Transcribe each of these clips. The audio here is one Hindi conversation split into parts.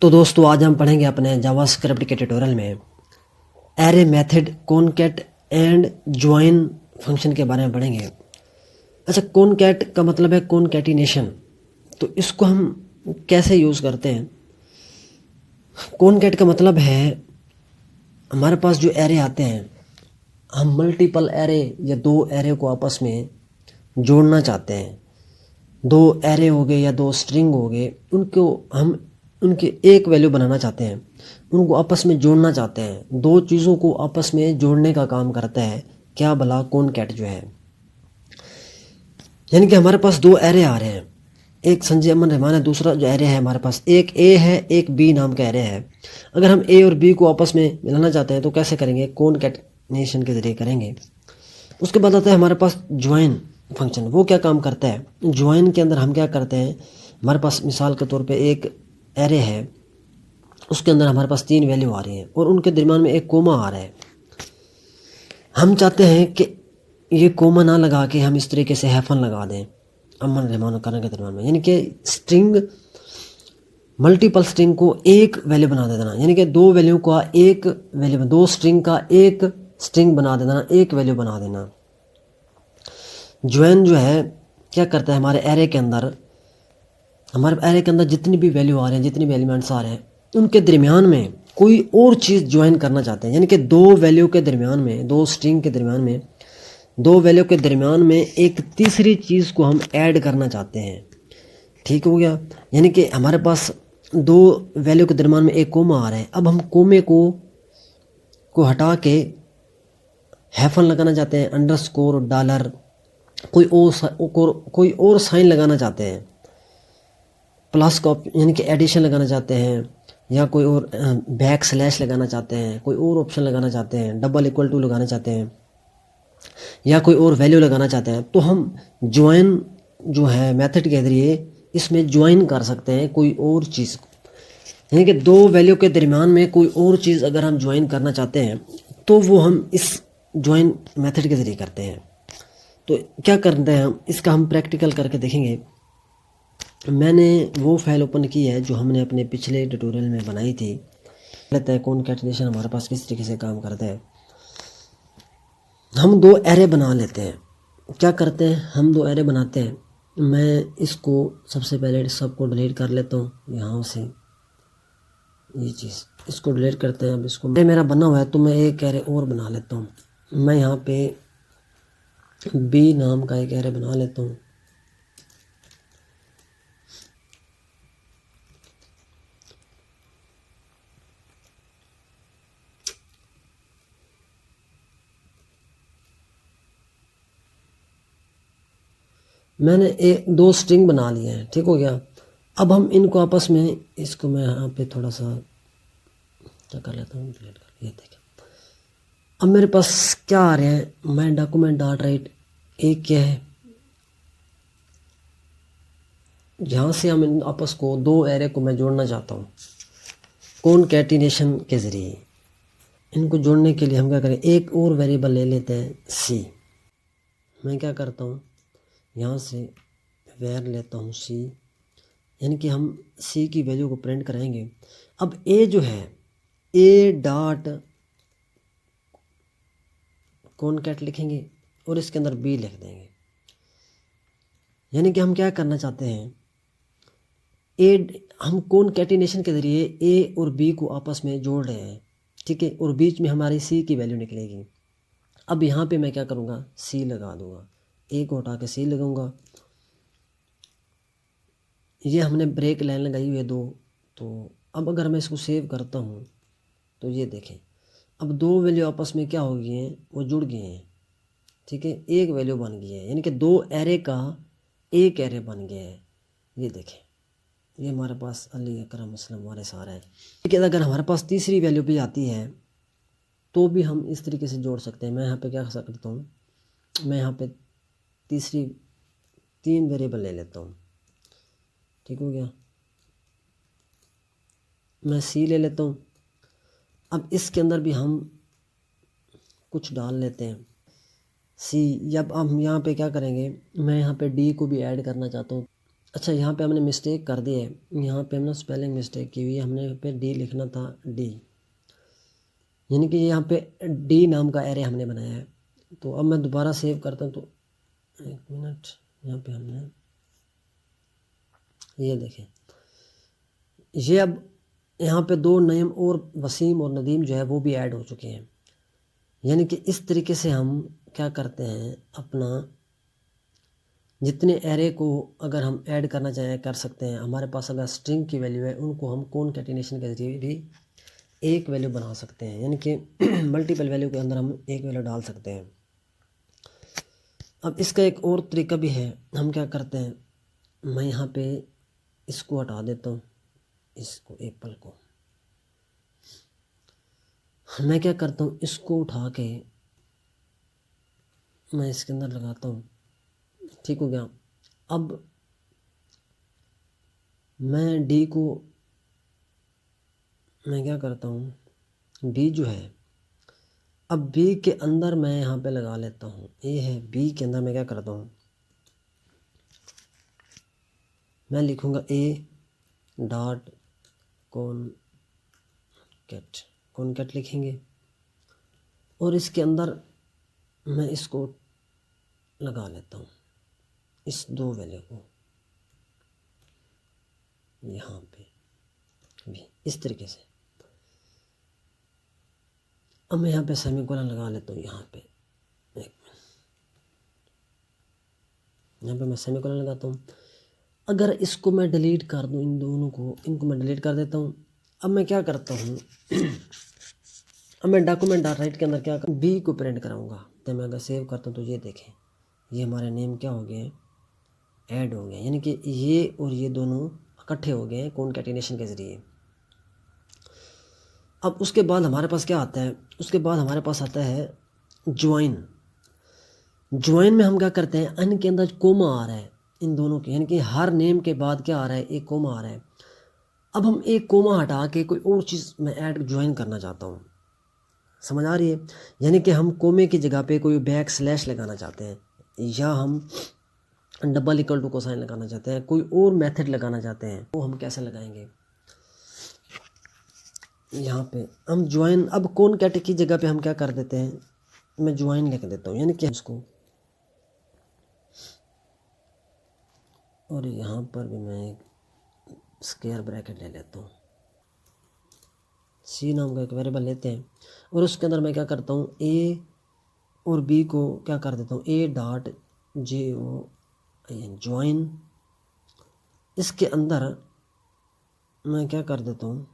तो दोस्तों आज हम पढ़ेंगे अपने जावास्क्रिप्ट के ट्यूटोरियल में array method concat and join function के बारे में पढ़ेंगे। अच्छा, कॉनकैट का मतलब है कॉनकैटिनेशन। तो इसको हम कैसे यूज़ करते हैं? कॉनकैट का मतलब है हमारे पास जो एरे आते हैं, हम मल्टीपल एरे या दो एरे को आपस में जोड़ना चाहते हैं। दो एरे हो गए या दो स्ट्रिंग हो गए, उनको हम उनके एक वैल्यू बनाना चाहते हैं, उनको आपस में जोड़ना चाहते हैं। दो चीज़ों को आपस में जोड़ने का काम करता है क्या भला कॉनकैट जो है। यानी कि हमारे पास दो एरे आ रहे हैं, एक संजय अमन रहमान है, दूसरा जो एरे है हमारे पास एक ए है एक बी नाम का एरे है। अगर हम ए और बी को आपस में मिलाना चाहते हैं तो कैसे करेंगे? कॉनकैटिनेशन के ज़रिए करेंगे। उसके बाद आता है हमारे पास ज्वाइन फंक्शन। वो क्या काम करता है? ज्वाइन के अंदर हम क्या करते हैं, हमारे पास मिसाल के तौर पे एक एरे है, उसके अंदर हमारे पास 3 वैल्यू आ रही हैं और उनके दरमियान में एक कोमा आ रहा है। हम चाहते हैं कि ये कोमा ना लगा के हम इस तरीके से हैफन लगा दें अमन रहमान करने के दरमियान में, यानी कि स्ट्रिंग मल्टीपल स्ट्रिंग को एक वैल्यू बना देना, यानी कि दो वैल्यू का एक वैल्यू, दो स्ट्रिंग का एक स्ट्रिंग बना देना, एक वैल्यू बना देना। ज्वाइन जो है क्या करता है, हमारे एरे के अंदर जितनी भी वैल्यू आ रहे हैं, जितनी भी एलिमेंट्स आ रहे हैं, उनके दरमियान में कोई और चीज़ ज्वाइन करना चाहते हैं। यानी कि दो वैल्यू के दरमियान में, दो स्ट्रिंग के दरमियान में, दो वैल्यू के दरमियान में एक तीसरी चीज़ को हम ऐड करना चाहते हैं। ठीक हो गया? यानी कि हमारे पास दो वैल्यू के दरमियान में एक कोमा आ रहा है, अब हम कोमे को हटा के हैफन लगाना चाहते हैं, अंडरस्कोर, डॉलर, कोई और साइन लगाना चाहते हैं, प्लस का यानी कि एडिशन लगाना चाहते हैं, या कोई और बैक स्लैश लगाना चाहते हैं, कोई और ऑप्शन लगाना चाहते हैं, डबल इक्वल टू लगाना चाहते हैं, या कोई और वैल्यू लगाना चाहते हैं, तो हम ज्वाइन जो है मेथड के जरिए इसमें ज्वाइन कर सकते हैं कोई और चीज़ को। यानी कि दो वैल्यू के दरमियान में कोई और चीज़ अगर हम ज्वाइन करना चाहते हैं तो वो हम इस ज्वाइन मेथड के ज़रिए करते हैं। तो क्या करते हैं इसका हम प्रैक्टिकल करके देखेंगे। मैंने वो फाइल ओपन की है जो हमने अपने पिछले ट्यूटोरियल में बनाई थी। लेते हैं कॉनकैटिनेशन हमारे पास किस तरीके से काम करता है। हम दो एरे बना लेते हैं। क्या करते हैं, हम दो एरे बनाते हैं। मैं इसको सबसे पहले सबको डिलीट कर लेता हूँ यहाँ से, ये चीज़ इसको डिलीट करते हैं। अब इसको मेरा बना हुआ है तो मैं एक एरे और बना लेता हूँ। मैं यहाँ पे बी नाम का एक एरे बना लेता हूँ। मैंने दो स्ट्रिंग बना लिए हैं, ठीक हो गया। अब हम इनको आपस में, इसको मैं यहाँ पे थोड़ा सा क्या कर लेता हूँ, डिलीट कर, ये देखें। अब मेरे पास क्या आ रहे हैं, मैं डॉक्यूमेंट डॉट राइट एक क्या है, जहाँ से हम इन आपस को दो एरे को मैं जोड़ना चाहता हूँ कॉनकैटिनेशन के ज़रिए। इनको जोड़ने के लिए हम क्या करें, एक और वेरिएबल ले लेते हैं सी। मैं क्या करता हूँ, यहाँ से वेर लेता हूँ सी, यानी कि हम सी की वैल्यू को प्रिंट कराएंगे। अब ए जो है, ए डॉट कॉनकैट लिखेंगे और इसके अंदर बी लिख देंगे। यानी कि हम क्या करना चाहते हैं, हम कॉनकैटिनेशन के ज़रिए ए और बी को आपस में जोड़ रहे हैं, ठीक है, और बीच में हमारी सी की वैल्यू निकलेगी। अब यहाँ पे मैं क्या करूँगा, सी लगा दूँगा, ए को हटा के सी लगाऊंगा। ये हमने ब्रेक लाइन लगाई हुई है दो। तो अब अगर मैं इसको सेव करता हूँ तो ये देखें, अब दो वैल्यू आपस में क्या हो गई हैं, वो जुड़ गए हैं, ठीक है, एक वैल्यू बन गई है। यानी कि दो एरे का एक एरे बन गया है। ये देखें, ये हमारे पास अली अकरम असलम हमारे सारा है। ठीक है, अगर हमारे पास तीसरी वैल्यू भी आती है तो भी हम इस तरीके से जोड़ सकते हैं। मैं यहाँ पे क्या कर सकता हूँ, मैं यहाँ पे तीन वेरिएबल ले लेता हूँ, ठीक हो गया। मैं सी ले लेता हूँ। अब इसके अंदर भी हम कुछ डाल लेते हैं सी। जब हम यहाँ पे क्या करेंगे, मैं यहाँ पे डी को भी ऐड करना चाहता हूँ। अच्छा, यहाँ पे हमने मिस्टेक कर दी है, यहाँ पे हमने स्पेलिंग मिस्टेक की हुई है, हमने यहाँ पे डी लिखना था डी, यानी कि यहाँ पे डी नाम का एरे हमने बनाया है। तो अब मैं दोबारा सेव करता हूँ, तो एक मिनट, यहाँ पे हमने ये देखें, ये अब यहाँ पे दो नईम और वसीम और नदीम जो है वो भी ऐड हो चुके हैं। यानी कि इस तरीके से हम क्या करते हैं, अपना जितने एरे को अगर हम ऐड करना चाहें कर सकते हैं। हमारे पास अगर स्ट्रिंग की वैल्यू है, उनको हम कॉनकैटिनेशन के जरिए भी एक वैल्यू बना सकते हैं, यानी कि मल्टीपल वैल्यू के अंदर हम एक वैल्यू डाल सकते हैं। अब इसका एक और तरीका भी है, हम क्या करते हैं, मैं यहाँ पे इसको हटा देता हूँ, इसको एप्पल को मैं क्या करता हूँ, इसको उठा के मैं इसके अंदर लगाता हूँ, ठीक हो गया। अब मैं डी को मैं क्या करता हूँ, बी जो है, अब बी के अंदर मैं यहाँ पे लगा लेता हूँ, ए है, बी के अंदर मैं क्या करता हूँ, मैं लिखूँगा ए डॉट कॉनकैट लिखेंगे, और इसके अंदर मैं इसको लगा लेता हूँ, इस दो वैल्यू को यहाँ पे भी इस तरीके से। अब मैं यहाँ पे सेमीकोलन लगा लेता हूँ, यहाँ पे एक मिनट, यहाँ पे मैं सेमीकोलन लगाता हूँ। अगर इसको मैं डिलीट कर दूँ, इन दोनों को, इनको मैं डिलीट कर देता हूँ। अब मैं क्या करता हूँ अब मैं डॉक्यूमेंट डॉट राइट के अंदर क्या कर बी को प्रिंट कराऊंगा। तो मैं अगर सेव करता हूँ तो ये देखें, ये हमारे नेम क्या हो गए, ऐड हो गए, यानी कि ये और ये दोनों इकट्ठे हो गए कॉनकैटिनेशन के ज़रिए। अब उसके बाद हमारे पास क्या आता है, उसके बाद हमारे पास आता है ज्वाइन। ज्वाइन में हम क्या करते हैं, अन के अंदर कोमा आ रहा है इन दोनों के, यानी कि हर नेम के बाद क्या आ रहा है, एक कोमा आ रहा है। अब हम एक कोमा हटा के कोई और चीज़ मैं ऐड ज्वाइन करना चाहता हूँ, समझ आ रही है। यानी कि हम कोमे की जगह पे कोई बैक स्लैश लगाना चाहते हैं, या हम डबल इक्वल टू को साइन लगाना चाहते हैं, कोई और मेथड लगाना चाहते हैं, वो हम कैसे लगाएंगे। यहाँ पे हम ज्वाइन, अब कॉनकैट की जगह पे हम क्या कर देते हैं, मैं ज्वाइन लिख देता हूँ, यानी कि उसको, और यहाँ पर भी मैं एक स्क्वायर ब्रैकेट ले लेता हूँ, सी नाम का एक वेरिएबल लेते हैं, और उसके अंदर मैं क्या करता हूँ, ए और बी को क्या कर देता हूँ, ए डॉट जे ओ ज्वाइन। इसके अंदर मैं क्या कर देता हूँ,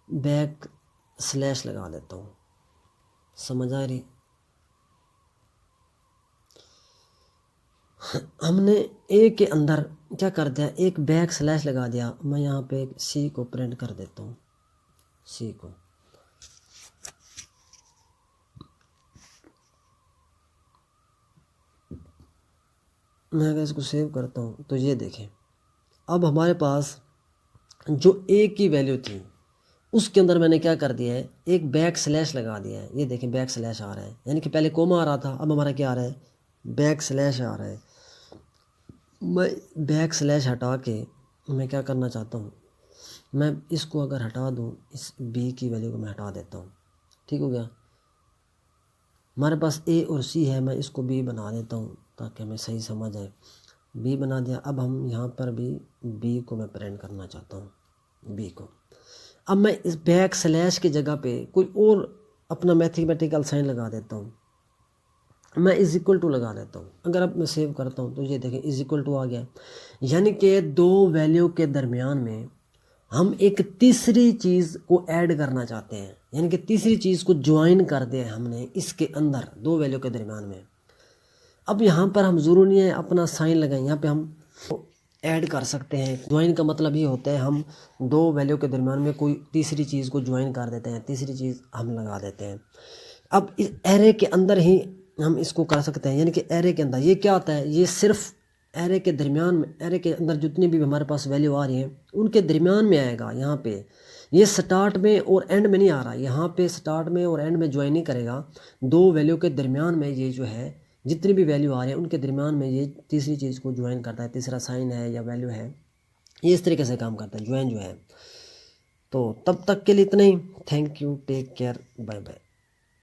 बैक स्लैश लगा देता हूँ, समझ आ रही। हमने ए के अंदर क्या कर दिया, एक बैक स्लैश लगा दिया। मैं यहाँ पे सी को प्रिंट कर देता हूँ, सी को, मैं अगर इसको सेव करता हूँ तो ये देखें, अब हमारे पास जो ए की वैल्यू थी उसके अंदर मैंने क्या कर दिया है, एक बैक स्लैश लगा दिया है। ये देखें बैक स्लैश आ रहा है, यानी कि पहले कोमा आ रहा था, अब हमारा क्या आ रहा है, बैक स्लैश आ रहा है। मैं बैक स्लैश हटा के मैं क्या करना चाहता हूँ, मैं इसको अगर हटा दूँ, इस बी की वैल्यू को मैं हटा देता हूँ, ठीक हो गया। हमारे पास ए और सी है, मैं इसको बी बना देता हूँ ताकि हमें सही समझ आए। बी बना दिया। अब हम यहाँ पर भी बी को मैं प्रिंट करना चाहता हूँ, बी को। अब मैं इस बैक स्लैश की जगह पे कोई और अपना मैथमेटिकल साइन लगा देता हूँ, मैं इज इक्वल टू लगा देता हूँ। अगर अब मैं सेव करता हूँ तो ये देखें इज इक्वल टू आ गया, यानी कि दो वैल्यू के दरमियान में हम एक तीसरी चीज़ को ऐड करना चाहते हैं, यानी कि तीसरी चीज़ को ज्वाइन कर दिया हमने इसके अंदर दो वैल्यू के दरमियान में। अब यहाँ पर हम ज़रूरी नहीं है अपना साइन लगाएं, यहाँ पे हम ऐड कर सकते हैं। ज्वाइन का मतलब ये होता है हम दो वैल्यू के दरमियान में कोई तीसरी चीज़ को ज्वाइन कर देते हैं, तीसरी चीज़ हम लगा देते हैं। अब इस एरे के अंदर ही हम इसको कर सकते हैं, यानी कि एरे के अंदर ये क्या होता है, ये सिर्फ एरे के दरमियान में, एरे के अंदर जितनी भी हमारे पास वैल्यू आ रही हैं उनके दरमियान में आएगा। यहाँ पे ये स्टार्ट में और एंड में नहीं आ रहा, यहाँ पे स्टार्ट में और एंड में ज्वाइन नहीं करेगा, दो वैल्यू के दरमियान में ये जो है जितनी भी वैल्यू आ रही है उनके दरमियान में ये तीसरी चीज़ को ज्वाइन करता है, तीसरा साइन है या वैल्यू है, ये इस तरीके से काम करता है ज्वाइन जो है। तो तब तक के लिए इतना ही। Thank you, take care, bye bye.